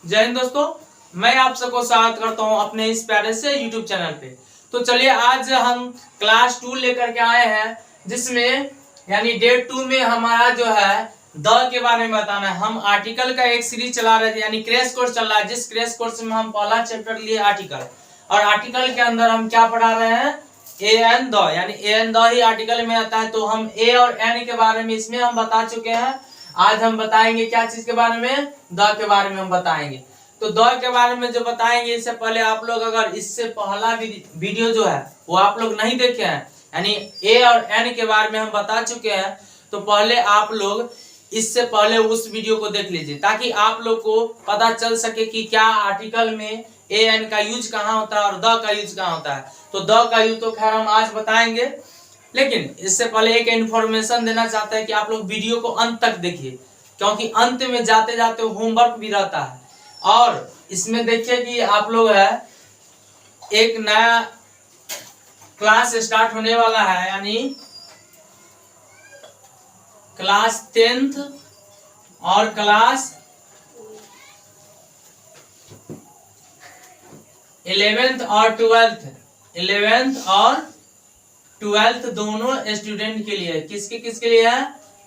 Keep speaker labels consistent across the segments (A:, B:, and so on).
A: जय हिंद दोस्तों, मैं आप सबको स्वागत करता हूं अपने इस प्यारे से YouTube चैनल पे। तो चलिए आज हम क्लास 2 लेकर के आए हैं, जिसमें यानी डे 2 में हमारा जो है द के बारे में बताना है। हम आर्टिकल का एक सीरीज चला रहे थे, यानी क्रैश कोर्स चल रहा है, जिस क्रैश कोर्स में हम पहला चैप्टर लिए आर्टिकल, और आर्टिकल के अंदर हम क्या पढ़ा रहे हैं, ए एन द, यानी A N the he article में आता है। तो हम ए और एन के बारे में इसमें हम बता चुके हैं। आज हम बताएंगे क्या चीज के बारे में, द के बारे में हम बताएंगे। तो द के बारे में जो बताएंगे, इससे पहले आप लोग अगर इससे पहला वीडियो जो है वो आप लोग नहीं देखे हैं, यानी ए और एन के बारे में हम बता चुके हैं, तो पहले आप लोग इससे पहले उस वीडियो को देख लीजिए, ताकि आप लोग को पता चल सके कि क्या आर्टिकल में ए एन का यूज कहाँ होता है और द का यूज कहाँ होता है। तो द का यूज तो खैर हम आज बताएंगे, लेकिन इससे पहले एक इन्फॉर्मेशन देना चाहते हैं कि आप लोग वीडियो को अंत तक देखिए, क्योंकि अंत में जाते जाते होमवर्क भी रहता है। और इसमें देखिए कि आप लोग है एक नया क्लास स्टार्ट होने वाला है, यानी क्लास 10th और क्लास 11th और 12th दोनों स्टूडेंट के लिए। किसके लिए है?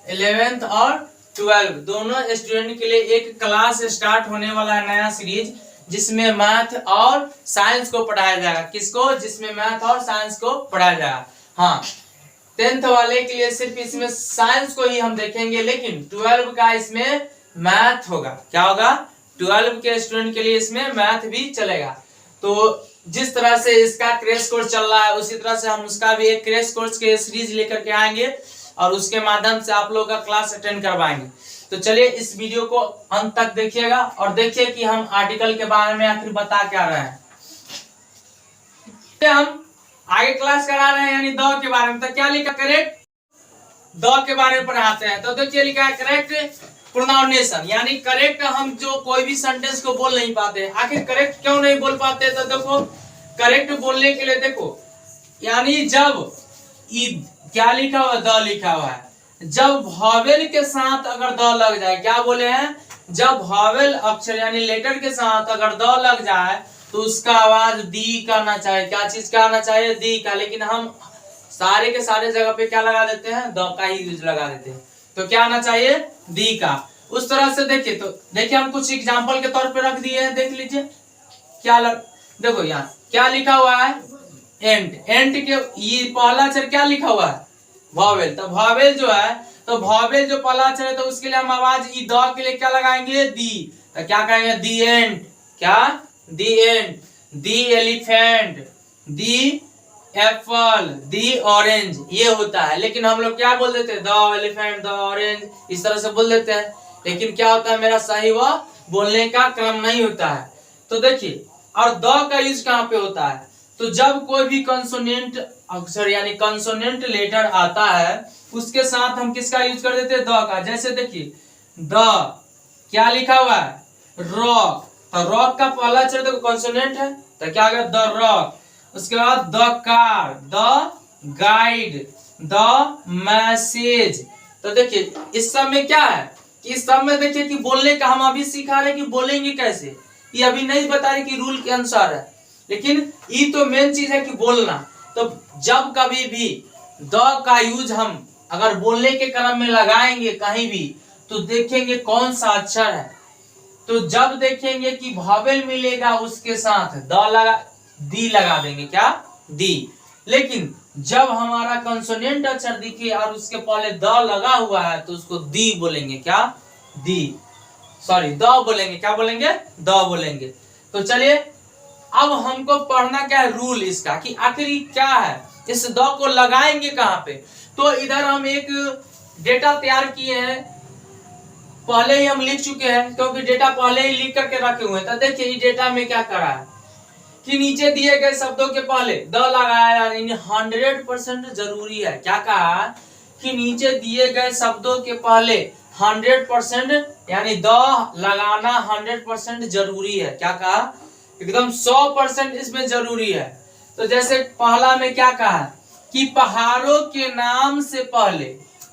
A: 11th और 12 दोनों स्टूडेंट के लिए एक क्लास स्टार्ट होने वाला है, नया सीरीज, जिसमें मैथ और साइंस को पढ़ाया जाएगा। किसको? जिसमें मैथ और साइंस को पढ़ाया जाएगा। हाँ, 10th वाले के लिए सिर्फ इसमें साइंस को ही हम देखेंगे, लेकिन 12 का इसमें मैथ होगा। क्या होगा? 12 के स्टूडेंट के लिए इसमें मैथ भी चलेगा। तो जिस तरह से इसका क्रैश कोर्स चल रहा है, उसी तरह से हम उसका भी एक क्रैश कोर्स के सीरीज लेकर के आएंगे और उसके माध्यम से आप लोगों का क्लास अटेंड करवाएंगे। तो चलिए इस वीडियो को अंत तक देखिएगा और देखिए कि हम आर्टिकल के बारे में आखिर बता क्या रहे हैं। हम आगे क्लास करा रहे हैं, यानी द के बारे में। तो क्या लिखा? करेक्ट द के बारे में पढ़ाते हैं। तो देखिए लिखा है करेक्ट प्रोनाउंसिएशन, यानी करेक्ट हम जो कोई भी सेंटेंस को बोल नहीं पाते। आखिर करेक्ट क्यों नहीं बोल पाते? तो देखो, करेक्ट बोलने के लिए देखो, यानी जब क्या लिखा हुआ? द लिखा हुआ है। जब वॉवेल के साथ अगर द लग जाए, क्या बोले हैं? जब वॉवेल अक्षर यानी लेटर के साथ अगर द लग जाए तो उसका आवाज दी का आना चाहिए। क्या चीज का आना चाहिए? दी का। लेकिन हम सारे के सारे जगह पे क्या लगा देते हैं? द का ही यूज लगा देते हैं। तो क्या आना चाहिए? दी का। उस तरह से देखिए, तो देखिए हम कुछ एग्जाम्पल के तौर पे रख दिए हैं, देख लीजिए क्या देखो यहाँ क्या लिखा हुआ है? एंड। एंड के ये पहला अक्षर क्या लिखा हुआ है? वॉवेल। तो वॉवेल जो है, तो वॉवेल जो पहला अक्षर है, तो उसके लिए हम आवाज द के लिए क्या लगाएंगे? दी। तो क्या कहेंगे? The end. क्या? The end. The elephant, the apple, the orange, ये होता है। लेकिन हम लोग क्या बोल देते हैं? द एलिफेंट, द ऑरेंज, इस तरह से बोल देते हैं। लेकिन क्या होता है? मेरा सही वह बोलने का क्रम नहीं होता है। तो देखिए, और द का यूज कहाँ पे होता है? तो जब कोई भी कंसोनेंट अक्षर यानी कंसोनेंट लेटर आता है, उसके साथ हम किसका यूज कर देते हैं? द का। जैसे देखिए, द क्या लिखा हुआ है? रॉक। तो रॉक का पहला अक्षर देखो कंसोनेंट है, तो क्या होगा? The rock. उसके बाद the car, the guide, the message. तो देखिए इस सब में क्या है कि इस सब में देखिए कि बोलने का हम अभी सिखा रहे कि बोलेंगे कैसे, ये अभी नहीं बता रहे कि रूल के अनुसार है, लेकिन ये तो मेन चीज है कि बोलना। तो जब कभी भी द का यूज हम अगर बोलने के क्रम में लगाएंगे कहीं भी, तो देखेंगे कौन सा अक्षर है। तो जब देखेंगे कि वॉवेल मिलेगा उसके साथ दी लगा देंगे। क्या? दी। लेकिन जब हमारा कंसोनेंट अक्षर दिखे और उसके पहले द लगा हुआ है, तो उसको दी बोलेंगे। क्या? दी, सॉरी द बोलेंगे। क्या बोलेंगे? द बोलेंगे। तो चलिए अब हमको पढ़ना क्या है, रूल इसका, कि आखिर क्या है, इस द को लगाएंगे कहाँ पे। तो इधर हम एक डेटा तैयार किए हैं, पहले ही हम लिख चुके हैं, क्योंकि डेटा पहले ही लिख करके रखे हुए हैं। तो देखिए ये डेटा में क्या करा है कि नीचे दिए गए शब्दों के पहले द लगाया, यानी 100% जरूरी है। क्या कहा कि नीचे दिए गए शब्दों के पहले 100% यानी द लगाना 100% जरूरी है। क्या कहा? एकदम 100% इसमें जरूरी है। तो जैसे पहला में क्या कहा कि पहाड़ों के नाम से पहले,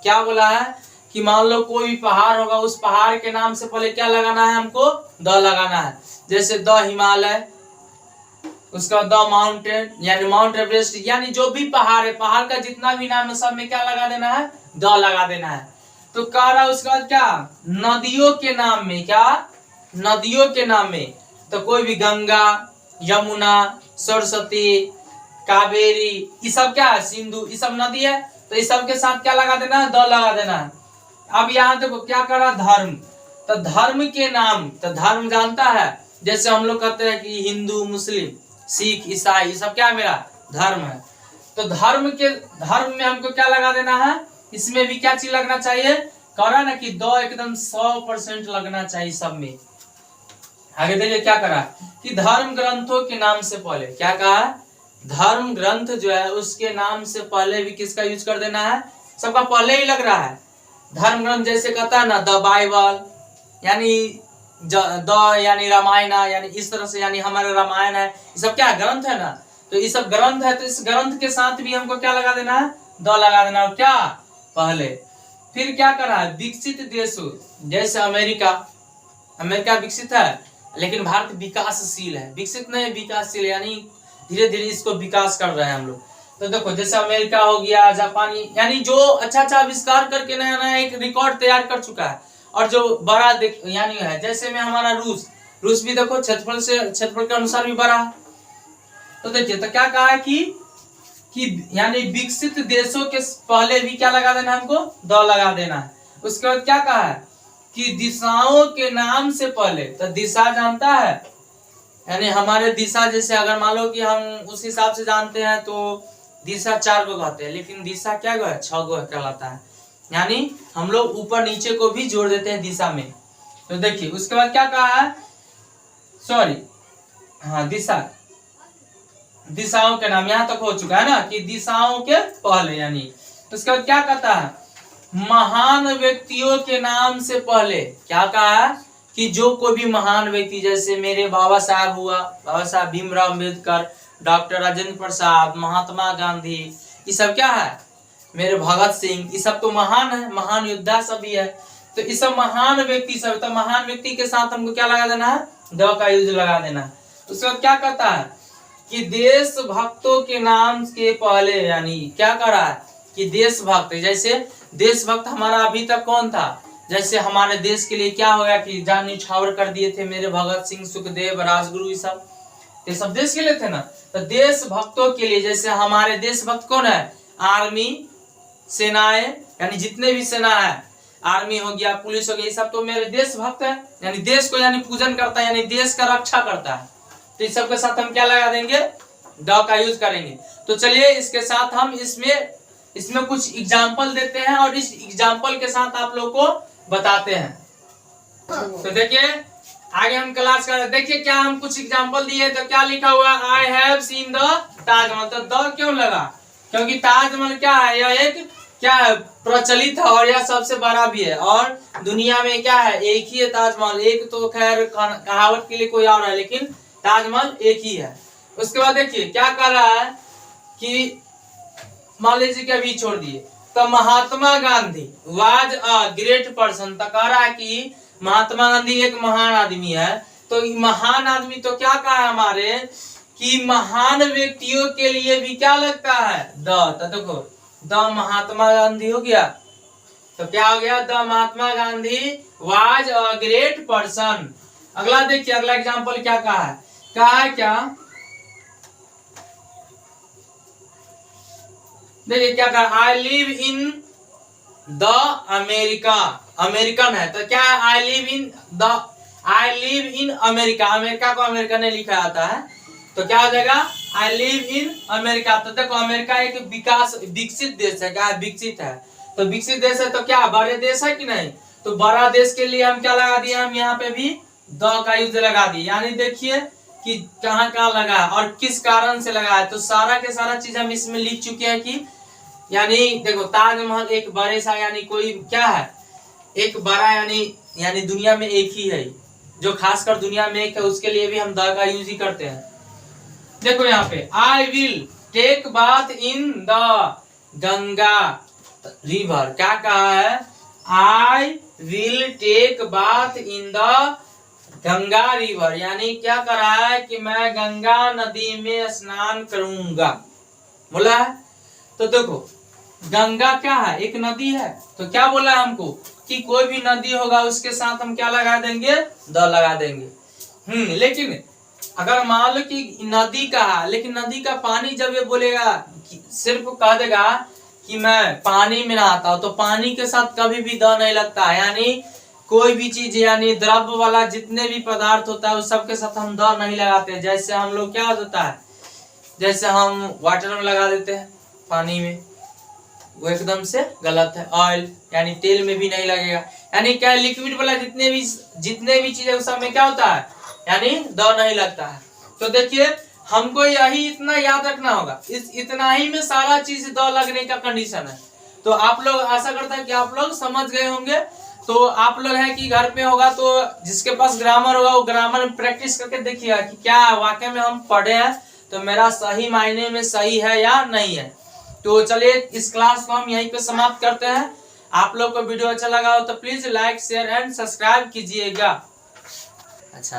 A: क्या बोला है कि मान लो कोई भी पहाड़ होगा, उस पहाड़ के नाम से पहले क्या लगाना है हमको? द लगाना है। जैसे द हिमालय, उसका द माउंटेन यानी माउंट एवरेस्ट, यानी जो भी पहाड़ है, पहाड़ का जितना भी नाम है सब में क्या लगा देना है? द लगा देना है। तो कह रहा उसके बाद क्या? नदियों के नाम में, क्या? नदियों के नाम में तो कोई भी गंगा, यमुना, सरस्वती, कावेरी, ये सब क्या है? सिंधु, ये सब नदी है। तो इस सब के साथ क्या लगा देना है? द लगा देना है। अब यहाँ देखो क्या कर रहा? धर्म। तो धर्म के नाम, तो धर्म जानता है, जैसे हम लोग कहते हैं कि हिंदू, मुस्लिम, सिख, ईसाई, ये सब क्या मेरा धर्म है। तो धर्म में हमको क्या लगा देना है? इसमें भी क्या चीज लगना चाहिए? कह रहा ना कि द एकदम 100% लगना चाहिए सब में। आगे देखिए क्या करा कि धर्म ग्रंथों के नाम से पहले क्या कहा? धर्म ग्रंथ जो है उसके नाम से पहले भी किसका यूज कर देना है? सबका पहले ही लग रहा है। धर्म ग्रंथ जैसे कहता है ना द बाइबल, यानी द यानी रामायण, यानी इस तरह से, यानी हमारा रामायण है, ये सब क्या ग्रंथ है ना। तो ये सब ग्रंथ है, तो इस ग्रंथ के साथ भी हमको क्या लगा देना है? द लगा देना है। क्या पहले? फिर क्या करा है? विकसित देशों, जैसे अमेरिका विकसित है, लेकिन भारत विकासशील है। विकसित नहीं, विकासशील, यानी धीरे धीरे इसको विकास कर रहे हैं हम लोग। तो देखो जैसे अमेरिका हो गया, जापानी, यानी जो अच्छा आविष्कार करके नया नया एक रिकॉर्ड तैयार कर चुका है। और जो बड़ा यानी है, जैसे में हमारा रूस भी देखो क्षेत्रफल के अनुसार भी बड़ा है। तो देखिए तो क्या कहा है कि यानी विकसित देशों के पहले भी क्या लगा देना हमको? द लगा देना है। उसके बाद क्या कहा है कि दिशाओं के नाम से पहले, तो दिशा जानता है, यानी हमारे दिशा, जैसे अगर मान लो कि हम उस हिसाब से जानते हैं तो दिशा 4 गो कहते हैं, लेकिन दिशा क्या गो है? 6 गो कहलाता है। यानी हम लोग ऊपर नीचे को भी जोड़ देते हैं दिशा में। तो देखिए उसके बाद क्या कहा है? दिशाओं के नाम, यहां तक हो चुका है ना कि दिशाओं के पहले, यानी उसके बाद क्या कहता है? महान व्यक्तियों के नाम से पहले क्या कहा है कि जो कोई भी महान व्यक्ति, जैसे मेरे बाबा साहब हुआ, बाबा साहब भीमराव अम्बेडकर, डॉक्टर राजेंद्र प्रसाद, महात्मा गांधी, ये सब क्या है? मेरे भगत सिंह, ये सब तो महान है, महान योद्धा सभी है। तो ये सब महान व्यक्ति सब, तो महान व्यक्ति के साथ हमको क्या लगा देना है? द का यूज लगा देना है। उसके बाद क्या कहता है कि देशभक्तों के नाम के पहले, यानी क्या कर रहा है कि देशभक्त, जैसे देशभक्त हमारा अभी तक कौन था? जैसे हमारे देश के लिए क्या होगा कि जान न्यौछावर कर दिए थे मेरे भगत सिंह, सुखदेव, राजगुरु, ये सब देश के लिए थे ना। तो देशभक्तों के लिए, जैसे हमारे देशभक्त कौन है? आर्मी, सेनाएं, यानी जितने भी सेना है, आर्मी हो गया, पुलिस हो गया, ये सब तो मेरे देशभक्त है, यानी देश को यानी पूजन करता है, यानी देश का रक्षा करता है। तो इस सब के साथ हम क्या लगा देंगे? द का यूज करेंगे। तो चलिए इसके साथ हम इसमें कुछ एग्जाम्पल देते हैं और इस एग्जाम्पल के साथ आप लोग को बताते हैं। तो देखिए आगे हम क्लास कर, देखिए क्या हम कुछ एग्जाम्पल दिए, तो क्या लिखा हुआ? I have seen the Taj Mahal. तो द क्यों लगा? क्योंकि ताजमहल क्या है? यह एक क्या है? प्रचलित है, और यह सबसे बड़ा भी है, और दुनिया में क्या है? एक ही है ताजमहल। एक तो खैर कहावत के लिए कोई और है, लेकिन ताजमहल एक ही है। उसके बाद देखिए क्या कर रहा है कि मान लीजिए कि अभी छोड़ दिए, तो Mahatma Gandhi was a great person. तो कह रहा है कि महात्मा गांधी एक महान आदमी है। तो महान आदमी तो क्या कहा है हमारे कि महान व्यक्तियों के लिए भी क्या लगता है? द। तो देखो द महात्मा गांधी हो गया, तो क्या हो गया? The Mahatma Gandhi was a great person. अगला देखिए, अगला एग्जांपल क्या कहा है? कहा है क्या? देखिए क्या कहा? I live in the America. American है तो क्या है? I live in America. America को अमेरिका ने लिखा आता है, तो क्या हो जाएगा? I live in America. तो देखो अमेरिका एक विकसित देश है। क्या है? विकसित है। तो विकसित देश है तो क्या बड़े देश है कि नहीं? तो बड़ा देश के लिए हम क्या लगा दिए? हम यहाँ पे भी द का यूज लगा दिए। यानी देखिए कि कहाँ कहाँ लगा और किस कारण से लगा है। तो सारा के सारा चीज हम इसमें लिख चुके हैं कि यानी देखो ताजमहल एक बड़े सा, यानी कोई क्या है? एक बड़ा, यानी दुनिया में एक ही है, जो खासकर दुनिया में एक है, उसके लिए भी हम द का यूज ही करते हैं। देखो यहाँ पे I will take bath in the Ganga river. क्या कहा है? I will take bath in the Ganga river, यानी क्या कर रहा है कि मैं गंगा नदी में स्नान करूंगा बोला है। तो देखो गंगा क्या है, एक नदी है, तो क्या बोला है हमको कि कोई भी नदी होगा उसके साथ हम क्या लगा देंगे, द लगा देंगे। लेकिन अगर मान लो कि नदी का है, लेकिन नदी का पानी जब ये बोलेगा सिर्फ कह देगा कि मैं पानी में नहाता हूं, तो पानी के साथ कभी भी द नहीं लगता है। यानी कोई भी चीज यानी द्रव्य वाला जितने भी पदार्थ होता है उस सब के साथ हम द नहीं लगाते। जैसे हम लोग क्या होता है, जैसे हम वाटर में लगा देते हैं पानी में, वो एकदम से गलत है। ऑयल यानी तेल में भी नहीं लगेगा। यानी क्या लिक्विड वाला जितने भी चीजें उस सब में क्या होता है, यानी द नहीं लगता है। तो देखिए हमको यही इतना याद रखना होगा, इतना ही में सारा चीज द लगने का कंडीशन है। तो आप लोग आशा करता है कि आप लोग समझ गए होंगे। तो आप लोग है कि घर पे होगा तो जिसके पास ग्रामर होगा वो ग्रामर में प्रैक्टिस करके देखिएगा कि क्या वाकई में हम पढ़े हैं तो मेरा सही मायने में सही है या नहीं है। तो चलिए इस क्लास को हम यहीं पे समाप्त करते हैं। आप लोग को वीडियो अच्छा लगा हो तो please like share and subscribe कीजिएगा। अच्छा